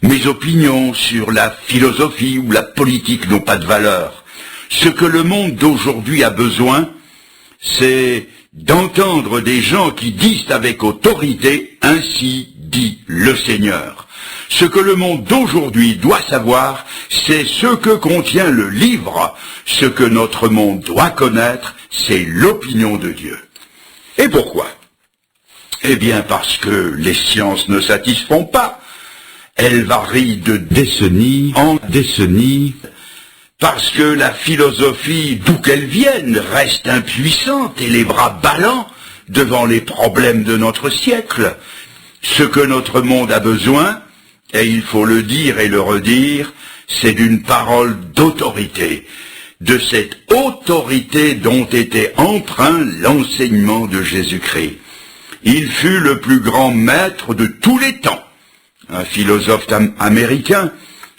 Mes opinions sur la philosophie ou la politique n'ont pas de valeur. Ce que le monde d'aujourd'hui a besoin, c'est d'entendre des gens qui disent avec autorité « Ainsi dit le Seigneur ». Ce que le monde d'aujourd'hui doit savoir, c'est ce que contient le livre. Ce que notre monde doit connaître, c'est l'opinion de Dieu. Et pourquoi? Eh bien parce que les sciences ne satisfont pas. Elles varient de décennie en décennie, parce que la philosophie, d'où qu'elle vienne, reste impuissante et les bras ballants devant les problèmes de notre siècle. Ce que notre monde a besoin, et il faut le dire et le redire, c'est d'une parole d'autorité, de cette autorité dont était empreint l'enseignement de Jésus-Christ. Il fut le plus grand maître de tous les temps. Un philosophe américain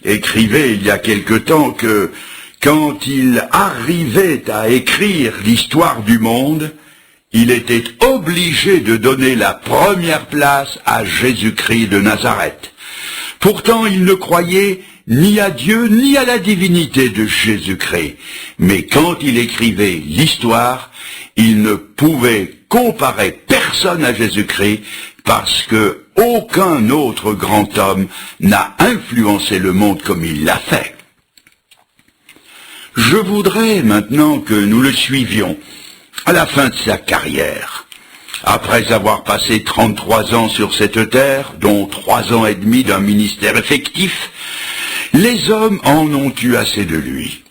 écrivait il y a quelque temps que quand il arrivait à écrire l'histoire du monde, il était obligé de donner la première place à Jésus-Christ de Nazareth. Pourtant, il ne croyait ni à Dieu ni à la divinité de Jésus-Christ. Mais quand il écrivait l'histoire, il ne pouvait comparer personne à Jésus-Christ parce que aucun autre grand homme n'a influencé le monde comme il l'a fait. Je voudrais maintenant que nous le suivions à la fin de sa carrière. Après avoir passé 33 ans sur cette terre, dont 3 ans et demi d'un ministère effectif, les hommes en ont eu assez de lui.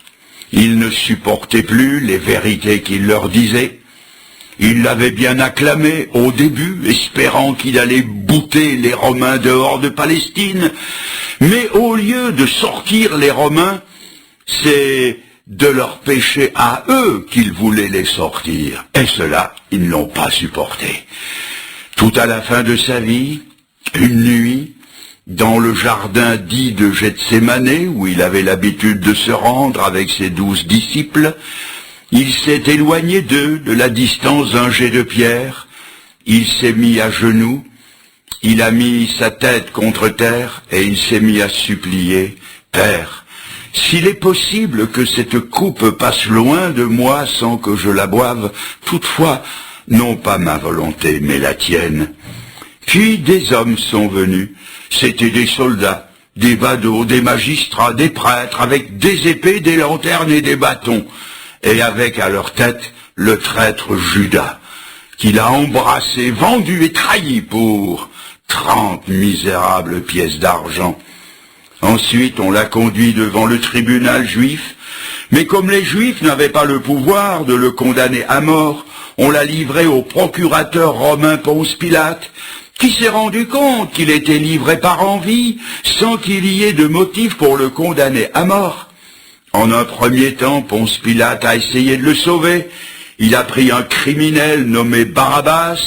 Ils ne supportaient plus les vérités qu'il leur disait. Ils l'avaient bien acclamé au début, espérant qu'il allait bouter les Romains dehors de Palestine. Mais au lieu de sortir les Romains, c'est de leur péché à eux qu'ils voulaient les sortir. Et cela, ils ne l'ont pas supporté. Tout à la fin de sa vie, une nuit, dans le jardin dit de Gethsémanée, où il avait l'habitude de se rendre avec ses 12 disciples, il s'est éloigné d'eux, de la distance d'un jet de pierre, il s'est mis à genoux, il a mis sa tête contre terre, et il s'est mis à supplier, « Père, s'il est possible que cette coupe passe loin de moi sans que je la boive, toutefois, non pas ma volonté, mais la tienne. » Puis des hommes sont venus, c'étaient des soldats, des badauds, des magistrats, des prêtres, avec des épées, des lanternes et des bâtons, et avec à leur tête le traître Judas, qu'il a embrassé, vendu et trahi pour 30 misérables pièces d'argent. Ensuite, on l'a conduit devant le tribunal juif, mais comme les Juifs n'avaient pas le pouvoir de le condamner à mort, on l'a livré au procurateur romain Ponce Pilate, qui s'est rendu compte qu'il était livré par envie, sans qu'il y ait de motif pour le condamner à mort. En un premier temps, Ponce Pilate a essayé de le sauver. Il a pris un criminel nommé Barabbas,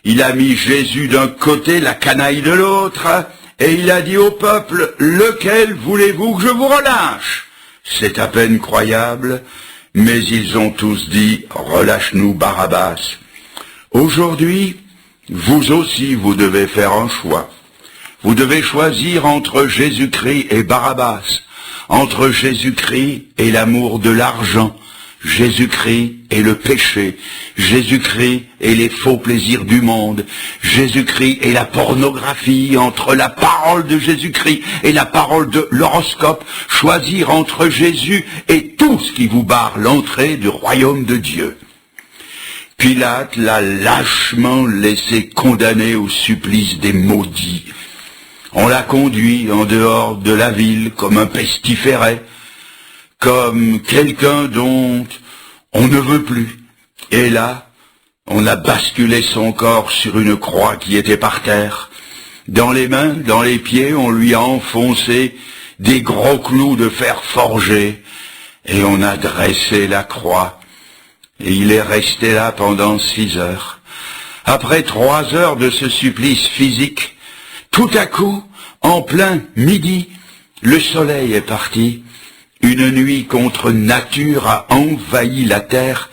il a mis Jésus d'un côté, la canaille de l'autre, et il a dit au peuple, « Lequel voulez-vous que je vous relâche ?» C'est à peine croyable, mais ils ont tous dit, « Relâche-nous Barabbas ». Aujourd'hui, vous aussi, vous devez faire un choix. Vous devez choisir entre Jésus-Christ et Barabbas, entre Jésus-Christ et l'amour de l'argent, Jésus-Christ et le péché, Jésus-Christ et les faux plaisirs du monde, Jésus-Christ et la pornographie, entre la parole de Jésus-Christ et la parole de l'horoscope, choisir entre Jésus et tout ce qui vous barre l'entrée du royaume de Dieu. Pilate l'a lâchement laissé condamner au supplice des maudits. On l'a conduit en dehors de la ville comme un pestiféré, comme quelqu'un dont on ne veut plus. Et là, on a basculé son corps sur une croix qui était par terre. Dans les mains, dans les pieds, on lui a enfoncé des gros clous de fer forgé, et on a dressé la croix. Et il est resté là pendant 6 heures. Après 3 heures de ce supplice physique, tout à coup, en plein midi, le soleil est parti. Une nuit contre nature a envahi la terre.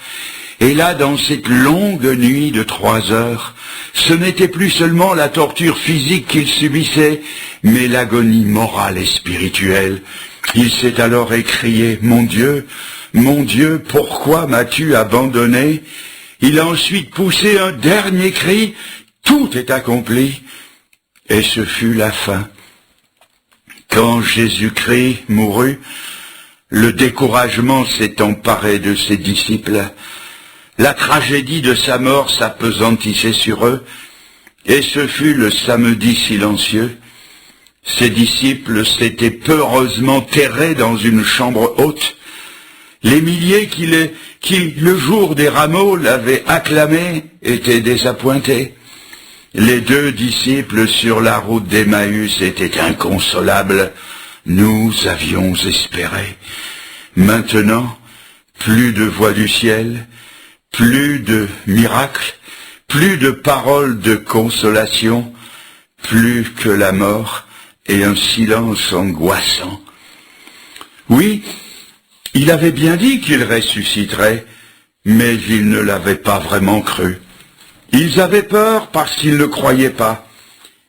Et là, dans cette longue nuit de 3 heures, ce n'était plus seulement la torture physique qu'il subissait, mais l'agonie morale et spirituelle. Il s'est alors écrié, mon Dieu, pourquoi m'as-tu abandonné? Il a ensuite poussé un dernier cri, tout est accompli, et ce fut la fin. Quand Jésus-Christ mourut, le découragement s'est emparé de ses disciples. La tragédie de sa mort s'appesantissait sur eux, et ce fut le samedi silencieux. Ses disciples s'étaient peureusement terrés dans une chambre haute. Les milliers qui, le jour des rameaux, l'avaient acclamé, étaient désappointés. Les 2 disciples sur la route d'Emmaüs étaient inconsolables. Nous avions espéré. Maintenant, plus de voix du ciel, plus de miracles, plus de paroles de consolation, plus que la mort et un silence angoissant. Oui, il avait bien dit qu'il ressusciterait, mais ils ne l'avaient pas vraiment cru. Ils avaient peur parce qu'ils ne croyaient pas.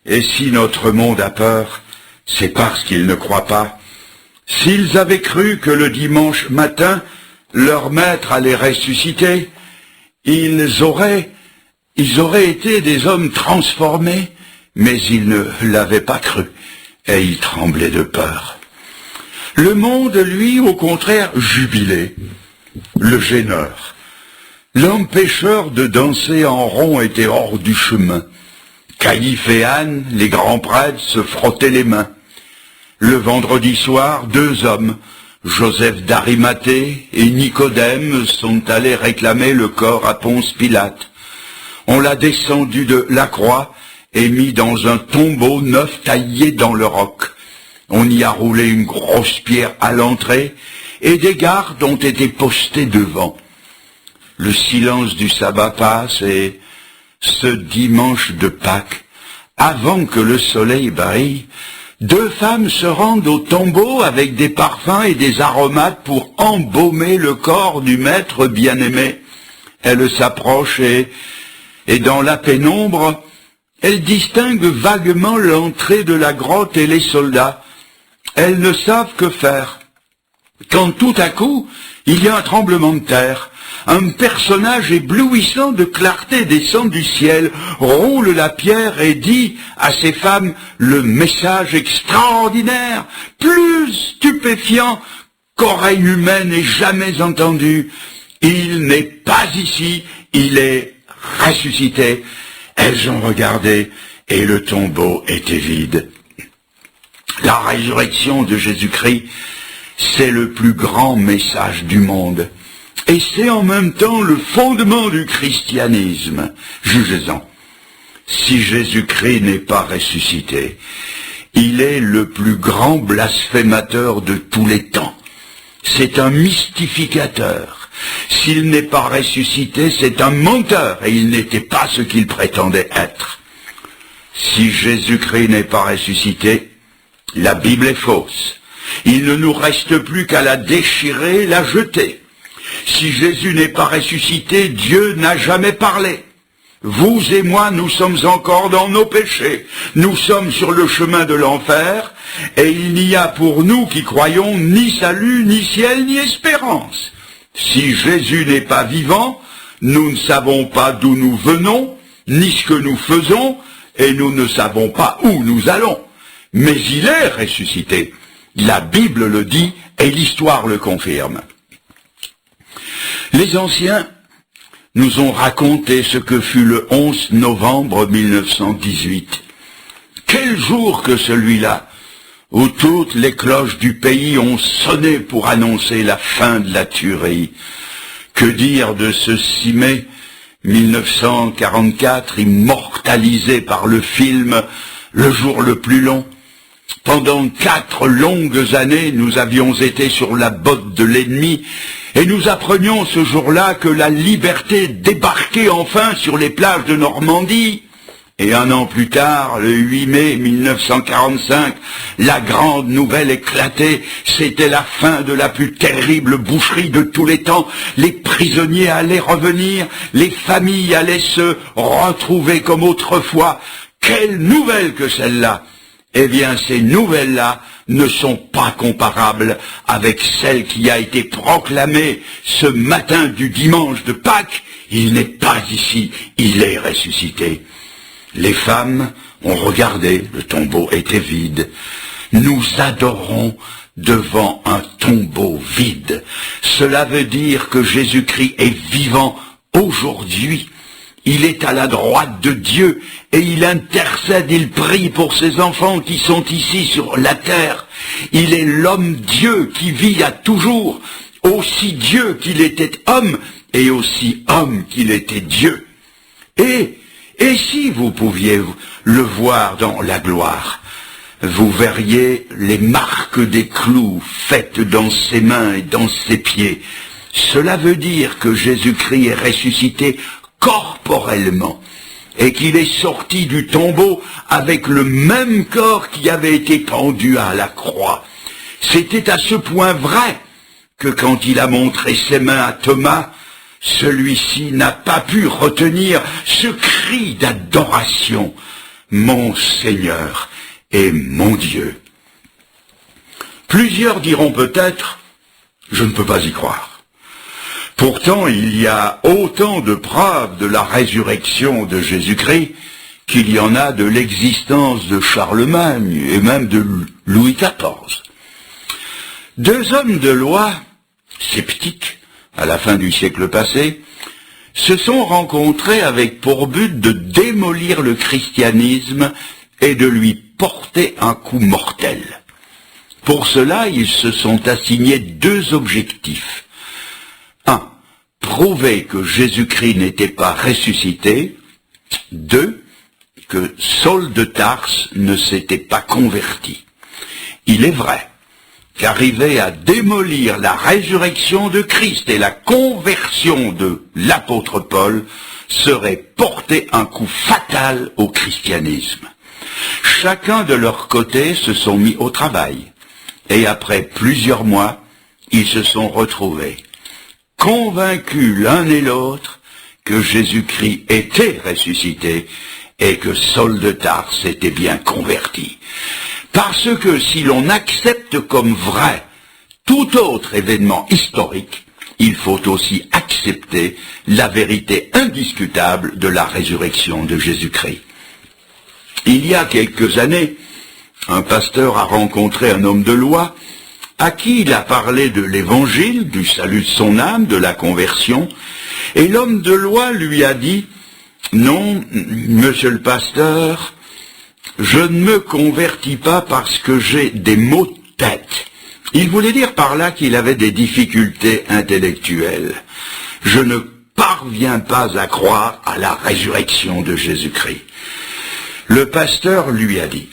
Et si notre monde a peur, c'est parce qu'il ne croit pas. S'ils avaient cru que le dimanche matin, leur maître allait ressusciter, ils auraient été des hommes transformés, mais ils ne l'avaient pas cru, et ils tremblaient de peur. Le monde, lui, au contraire, jubilait. Le gêneur, l'empêcheur de danser en rond était hors du chemin. Caïphe et Anne, les grands prêtres, se frottaient les mains. Le vendredi soir, 2 hommes, Joseph d'Arimathée et Nicodème, sont allés réclamer le corps à Ponce Pilate. On l'a descendu de la croix et mis dans un tombeau neuf taillé dans le roc. On y a roulé une grosse pierre à l'entrée et des gardes ont été postés devant. Le silence du sabbat passe et ce dimanche de Pâques, avant que le soleil brille, 2 femmes se rendent au tombeau avec des parfums et des aromates pour embaumer le corps du maître bien-aimé. Elles s'approchent et dans la pénombre, elles distinguent vaguement l'entrée de la grotte et les soldats. Elles ne savent que faire. Quand tout à coup, il y a un tremblement de terre. Un personnage éblouissant de clarté descend du ciel, roule la pierre et dit à ces femmes le message extraordinaire, plus stupéfiant qu'oreille humaine n'ait jamais entendu. Il n'est pas ici, il est ressuscité. Elles ont regardé et le tombeau était vide. La résurrection de Jésus-Christ, c'est le plus grand message du monde. Et c'est en même temps le fondement du christianisme. Jugez-en. Si Jésus-Christ n'est pas ressuscité, il est le plus grand blasphémateur de tous les temps. C'est un mystificateur. S'il n'est pas ressuscité, c'est un menteur, et il n'était pas ce qu'il prétendait être. Si Jésus-Christ n'est pas ressuscité, la Bible est fausse. Il ne nous reste plus qu'à la déchirer, la jeter. Si Jésus n'est pas ressuscité, Dieu n'a jamais parlé. Vous et moi, nous sommes encore dans nos péchés. Nous sommes sur le chemin de l'enfer, et il n'y a pour nous qui croyons ni salut, ni ciel, ni espérance. Si Jésus n'est pas vivant, nous ne savons pas d'où nous venons, ni ce que nous faisons, et nous ne savons pas où nous allons. Mais il est ressuscité. La Bible le dit, et l'histoire le confirme. Les anciens nous ont raconté ce que fut le 11 novembre 1918. Quel jour que celui-là, où toutes les cloches du pays ont sonné pour annoncer la fin de la tuerie. Que dire de ce 6 mai 1944, immortalisé par le film Le jour le plus long? Pendant 4 longues années, nous avions été sur la botte de l'ennemi, et nous apprenions ce jour-là que la liberté débarquait enfin sur les plages de Normandie. Et un an plus tard, le 8 mai 1945, la grande nouvelle éclatait. C'était la fin de la plus terrible boucherie de tous les temps. Les prisonniers allaient revenir, les familles allaient se retrouver comme autrefois. Quelle nouvelle que celle-là! Eh bien, ces nouvelles-là ne sont pas comparables avec celle qui a été proclamée ce matin du dimanche de Pâques. Il n'est pas ici, il est ressuscité. Les femmes ont regardé, le tombeau était vide. Nous adorons devant un tombeau vide. Cela veut dire que Jésus-Christ est vivant aujourd'hui. Il est à la droite de Dieu et il intercède, il prie pour ses enfants qui sont ici sur la terre. Il est l'homme-Dieu qui vit à toujours, aussi Dieu qu'il était homme et aussi homme qu'il était Dieu. Et si vous pouviez le voir dans la gloire, vous verriez les marques des clous faites dans ses mains et dans ses pieds. Cela veut dire que Jésus-Christ est ressuscité corporellement et qu'il est sorti du tombeau avec le même corps qui avait été pendu à la croix. C'était à ce point vrai que quand il a montré ses mains à Thomas, celui-ci n'a pas pu retenir ce cri d'adoration. Mon Seigneur et mon Dieu. Plusieurs diront peut-être, je ne peux pas y croire. Pourtant, il y a autant de preuves de la résurrection de Jésus-Christ qu'il y en a de l'existence de Charlemagne et même de Louis XIV. Deux hommes de loi, sceptiques, à la fin du siècle passé, se sont rencontrés avec pour but de démolir le christianisme et de lui porter un coup mortel. Pour cela, ils se sont assignés deux objectifs. Un, prouver que Jésus-Christ n'était pas ressuscité. Deux, que Saul de Tarse ne s'était pas converti. Il est vrai qu'arriver à démolir la résurrection de Christ et la conversion de l'apôtre Paul serait porter un coup fatal au christianisme. Chacun de leur côté se sont mis au travail, et après plusieurs mois, ils se sont retrouvés, convaincus l'un et l'autre que Jésus-Christ était ressuscité et que Saul de Tarse était bien converti. Parce que si l'on accepte comme vrai tout autre événement historique, il faut aussi accepter la vérité indiscutable de la résurrection de Jésus-Christ. Il y a quelques années, un pasteur a rencontré un homme de loi à qui il a parlé de l'évangile, du salut de son âme, de la conversion, et l'homme de loi lui a dit « Non, monsieur le pasteur, je ne me convertis pas parce que j'ai des maux de tête. » Il voulait dire par là qu'il avait des difficultés intellectuelles. « Je ne parviens pas à croire à la résurrection de Jésus-Christ. » Le pasteur lui a dit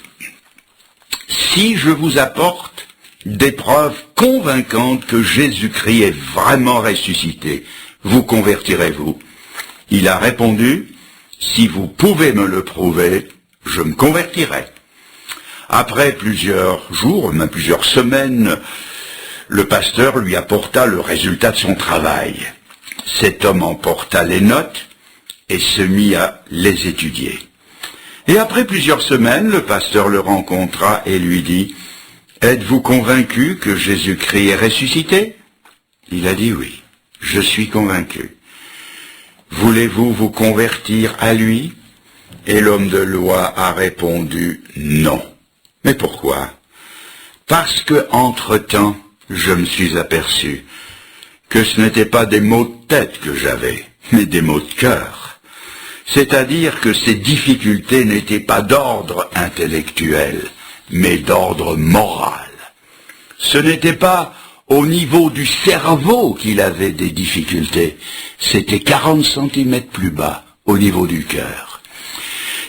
« Si je vous apporte des preuves convaincantes que Jésus-Christ est vraiment ressuscité, vous convertirez-vous » Il a répondu « Si vous pouvez me le prouver, je me convertirai. » Après plusieurs jours, même plusieurs semaines, le pasteur lui apporta le résultat de son travail. Cet homme emporta les notes et se mit à les étudier. Et après plusieurs semaines, le pasteur le rencontra et lui dit « Êtes-vous convaincu que Jésus-Christ est ressuscité ?» Il a dit « Oui, je suis convaincu. » « Voulez-vous vous convertir à lui ?» Et l'homme de loi a répondu « Non. » Mais pourquoi ? Parce que, entre-temps, je me suis aperçu que ce n'était pas des maux de tête que j'avais, mais des maux de cœur. C'est-à-dire que ces difficultés n'étaient pas d'ordre intellectuel, mais d'ordre moral. Ce n'était pas au niveau du cerveau qu'il avait des difficultés, c'était 40 cm plus bas, au niveau du cœur.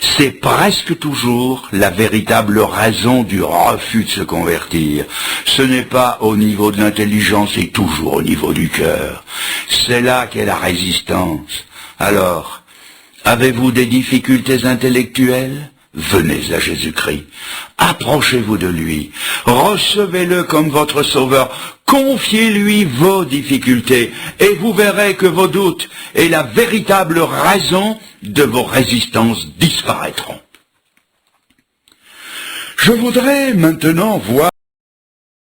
C'est presque toujours la véritable raison du refus de se convertir. Ce n'est pas au niveau de l'intelligence, c'est toujours au niveau du cœur. C'est là qu'est la résistance. Alors, Avez-vous des difficultés intellectuelles? Venez à Jésus-Christ, approchez-vous de lui, recevez-le comme votre sauveur, confiez-lui vos difficultés, et vous verrez que vos doutes et la véritable raison de vos résistances disparaîtront. Je voudrais maintenant voir